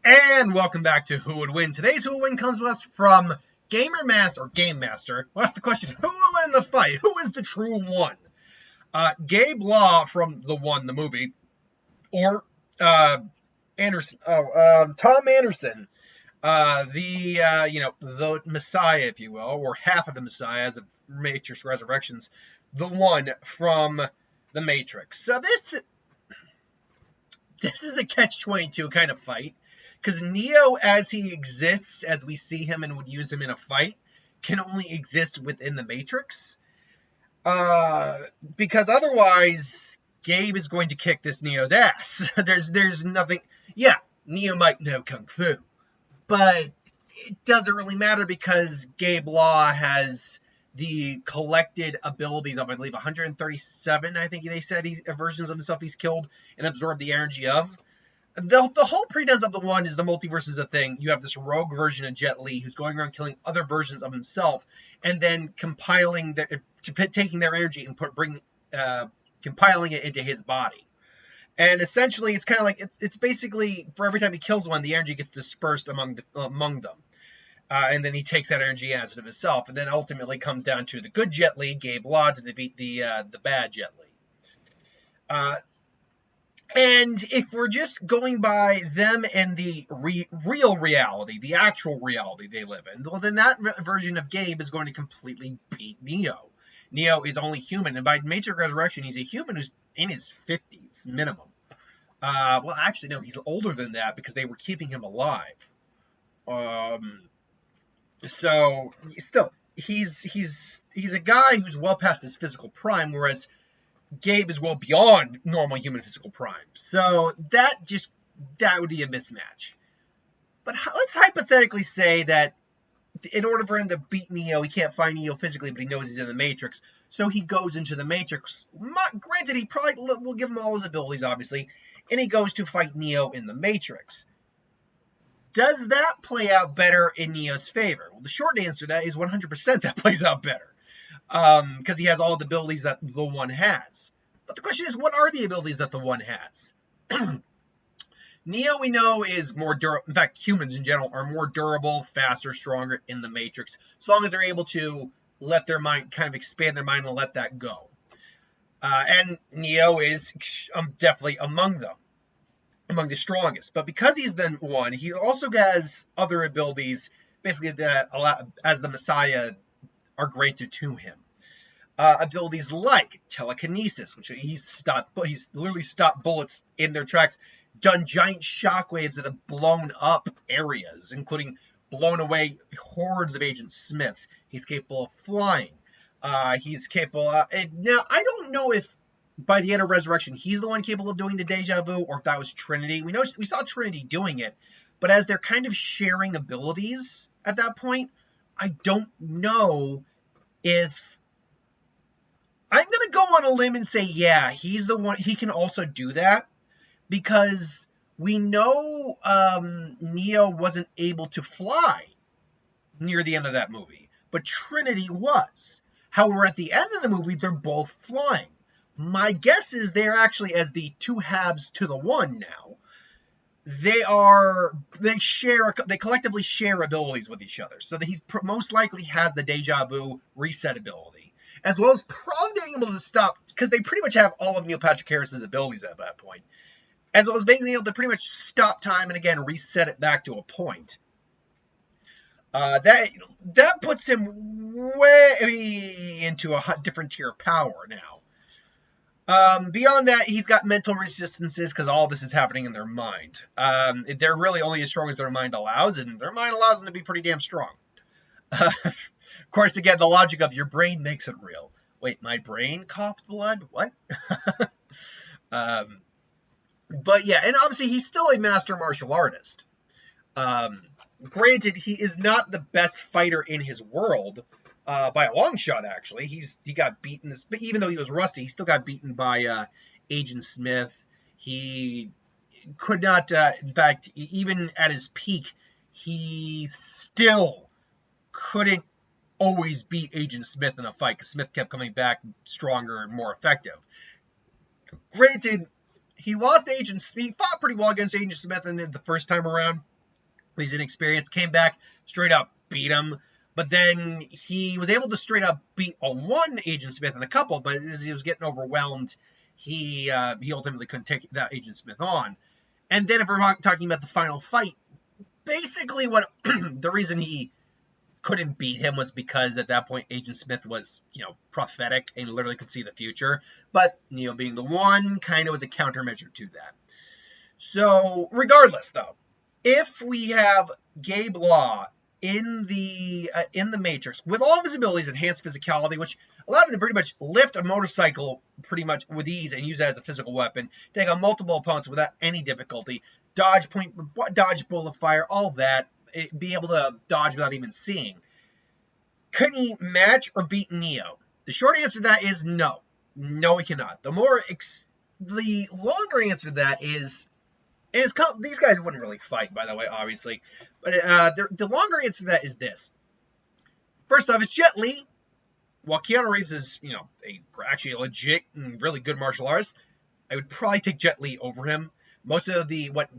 And welcome back to Who Would Win. Today's Who Would Win comes to us from Game Master. Well, that's the question. Who will win the fight? Who is the true one? Gabe Law from The movie, or Tom Anderson, the Messiah, if you will, or half of the Messiah as of Matrix Resurrections, the one from the Matrix. So this is a catch-22 kind of fight. Because Neo, as he exists, as we see him and would use him in a fight, can only exist within the Matrix. Because otherwise, Gabe is going to kick this Neo's ass. There's nothing... Yeah, Neo might know Kung Fu. But it doesn't really matter because Gabe Law has the collected abilities of, I believe, 137, I think they said, versions of himself he's killed and absorbed the energy of. The whole pretense of the one is the multiverse is a thing. You have this rogue version of Jet Li who's going around killing other versions of himself and then taking their energy and compiling it into his body. And essentially, it's kind of like it's basically for every time he kills one, the energy gets dispersed among them, and then he takes that energy as it of himself, and then ultimately comes down to the good Jet Li, Gabe Law, to defeat the bad Jet Li. And if we're just going by them and the real reality, the actual reality they live in, well, then that version of Gabe is going to completely beat Neo. Neo is only human, and by Matrix Resurrection, he's a human who's in his 50s minimum. Well, actually, no, he's older than that because they were keeping him alive. So still, he's a guy who's well past his physical prime, whereas Gabe is well beyond normal human physical prime. So that would be a mismatch. But let's hypothetically say that in order for him to beat Neo, he can't find Neo physically, but he knows he's in the Matrix. So he goes into the Matrix. Granted, he probably will give him all his abilities, obviously, and he goes to fight Neo in the Matrix. Does that play out better in Neo's favor? Well, the short answer to that is 100% that plays out better. Because he has all the abilities that the one has. But the question is, what are the abilities that the one has? Neo, we know, is more durable. In fact, humans in general are more durable, faster, stronger in the Matrix, as long as they're able to let their mind, kind of expand their mind and let that go. And Neo is definitely among them, among the strongest. But because he's the one, he also has other abilities, basically, that as the Messiah are granted to him. Abilities like telekinesis, which he's literally stopped bullets in their tracks, done giant shockwaves that have blown up areas, including blown away hordes of Agent Smiths. He's capable of flying. He's capable now, I don't know if by the end of Resurrection, he's the one capable of doing the deja vu, or if that was Trinity. We saw Trinity doing it, but as they're kind of sharing abilities at that point, I don't know if... I'm going to go on a limb and say, yeah, he's the one. He can also do that because we know Neo wasn't able to fly near the end of that movie, but Trinity was. However, at the end of the movie, they're both flying. My guess is they're actually as the two halves to the one now. They collectively share abilities with each other. So that he most likely has the deja vu reset ability, as well as probably being able to stop, because they pretty much have all of Neil Patrick Harris's abilities at that point, as well as being able to pretty much stop time and again reset it back to a point. That puts him way into a different tier of power now. Beyond that, he's got mental resistances because all this is happening in their mind. They're really only as strong as their mind allows, and their mind allows them to be pretty damn strong. Of course, again, the logic of your brain makes it real. Wait, my brain coughed blood? What? But yeah, and obviously he's still a master martial artist. Granted, he is not the best fighter in his world, by a long shot, actually. He got beaten, but even though he was rusty, he still got beaten by Agent Smith. He could not, in fact, even at his peak, he still couldn't always beat Agent Smith in a fight, because Smith kept coming back stronger and more effective. Granted, he lost Agent Smith. He fought pretty well against Agent Smith in the first time around, He's inexperienced, came back, straight up beat him. But then he was able to straight up beat a one Agent Smith and a couple, but as he was getting overwhelmed, he ultimately couldn't take that Agent Smith on. And then if we're talking about the final fight, basically what the reason he couldn't beat him was because at that point Agent Smith was, prophetic and literally could see the future. But Neo being the one kind of was a countermeasure to that. So regardless, though, if we have Gabe Law in the Matrix with all of his abilities, enhanced physicality, which allowed him to pretty much lift a motorcycle pretty much with ease and use it as a physical weapon, take on multiple opponents without any difficulty, dodge bullet fire, all that, be able to dodge without even seeing. Can he match or beat Neo? The short answer to that is no. No, he cannot. The longer answer to that is these guys wouldn't really fight, by the way, obviously. But the longer answer to that is this. First off, it's Jet Li. While Keanu Reeves is, actually a legit and really good martial artist, I would probably take Jet Li over him. Most of what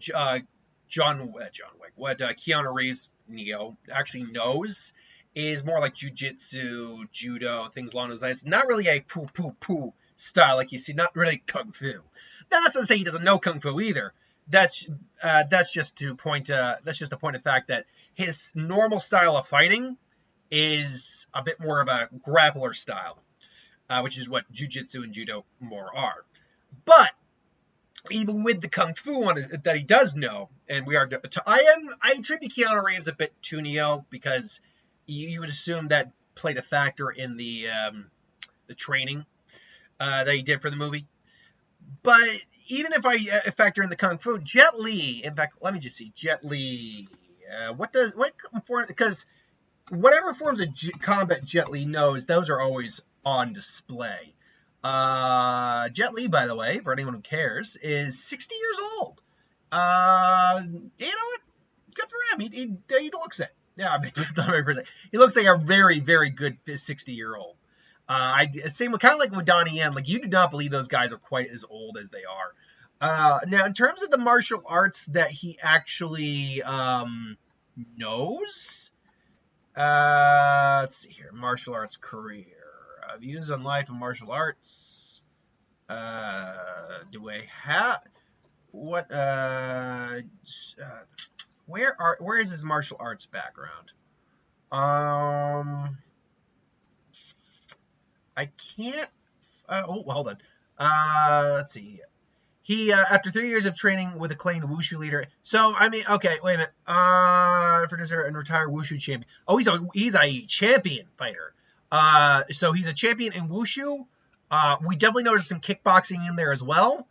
Keanu Reeves, Neo, actually knows is more like jiu-jitsu, judo, things along those lines. Not really a poo style like you see, not really kung fu. Now, that's not to say he doesn't know kung fu either. That's just a point of fact that his normal style of fighting is a bit more of a grappler style, which is what jiu-jitsu and judo more are. But even with the kung fu one that he does know, and I attribute Keanu Reeves a bit to Neo because you would assume that played a factor in the training that he did for the movie. But even if I factor in the kung fu, Jet Li, in fact, let me just see, Jet Li, because whatever forms of combat Jet Li knows, those are always on display. Jet Li, by the way, for anyone who cares, is 60 years old. You know what? Good for him. He looks it. Yeah, I mean, not very percent. He looks like a very, very good 60-year-old. Same kind of like with Donnie Yen. Like, you do not believe those guys are quite as old as they are. Now, in terms of the martial arts that he actually knows, let's see here. Martial arts career. Views on life and martial arts. Do I have what? Where is his martial arts background? I can't. Hold on. Let's see. He, after 3 years of training with acclaimed wushu leader. So, I mean, okay, wait a minute. Producer and retired wushu champion. Oh, he's a champion fighter. So he's a champion in wushu. We definitely noticed some kickboxing in there as well.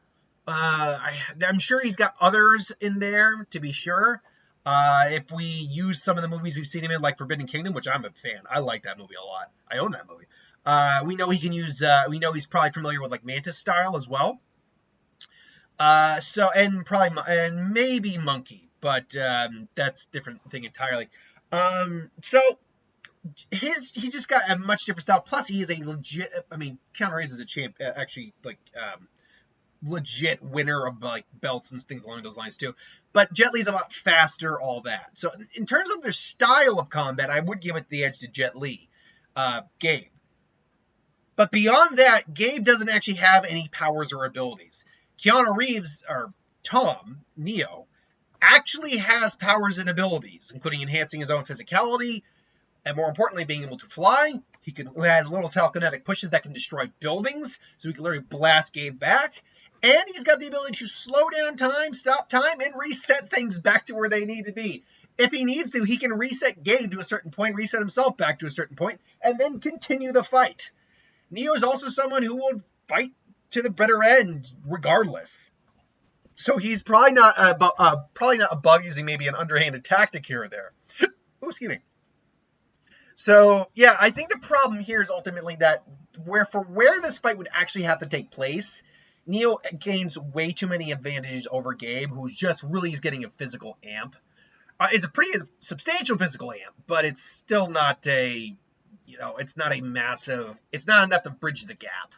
I'm sure he's got others in there, to be sure. If we use some of the movies we've seen him in, like Forbidden Kingdom, which I'm a fan. I like that movie a lot. I own that movie. We know he can use, we know he's probably familiar with like Mantis style as well. And maybe Monkey, but that's a different thing entirely. So he's just got a much different style. Plus, he is a legit. I mean, Keanu Reeves is a champ, actually, like legit winner of like belts and things along those lines too. But Jet Li's a lot faster, all that. So in terms of their style of combat, I would give it the edge to Jet Li, Gabe. But beyond that, Gabe doesn't actually have any powers or abilities. Keanu Reeves, or Tom, Neo, actually has powers and abilities, including enhancing his own physicality, and more importantly, being able to fly. He has little telekinetic pushes that can destroy buildings, so he can literally blast Gabe back. And he's got the ability to slow down time, stop time, and reset things back to where they need to be. If he needs to, he can reset Gabe to a certain point, reset himself back to a certain point, and then continue the fight. Neo is also someone who will fight to the bitter end regardless. So he's probably not above using maybe an underhanded tactic here or there. Oh, excuse me. So, yeah, I think the problem here is ultimately that where this fight would actually have to take place, Neo gains way too many advantages over Gabe, who just really is getting a physical amp. It's a pretty substantial physical amp, but it's still not it's not enough to bridge the gap.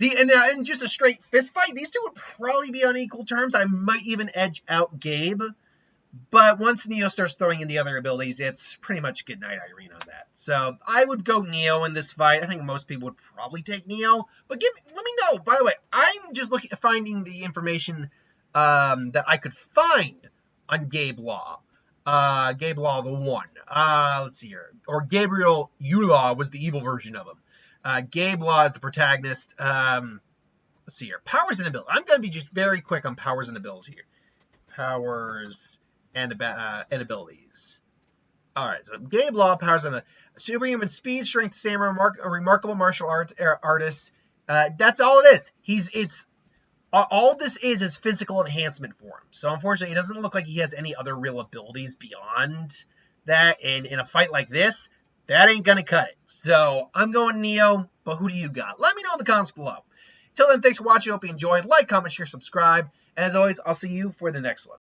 And just a straight fist fight, these two would probably be on equal terms. I might even edge out Gabe. But once Neo starts throwing in the other abilities, it's pretty much good night Irene on that. So I would go Neo in this fight. I think most people would probably take Neo. But let me know. By the way, I'm just finding the information that I could find on Gabe Law. Gabe Law the one. Let's see here. Or Gabriel Ulaw was the evil version of him. Gabe Law is the protagonist. Let's see here. Powers and abilities. I'm going to be just very quick on powers and abilities here. Powers and abilities. All right, so Gabe Law, powers and superhuman speed, strength, stamina, a remarkable martial artist. That's all it is. All this is physical enhancement for him. So unfortunately, it doesn't look like he has any other real abilities beyond that. And in a fight like this, that ain't gonna cut it. So I'm going Neo, but who do you got? Let me know in the comments below. Until then, thanks for watching. Hope you enjoyed. Like, comment, share, subscribe. And as always, I'll see you for the next one.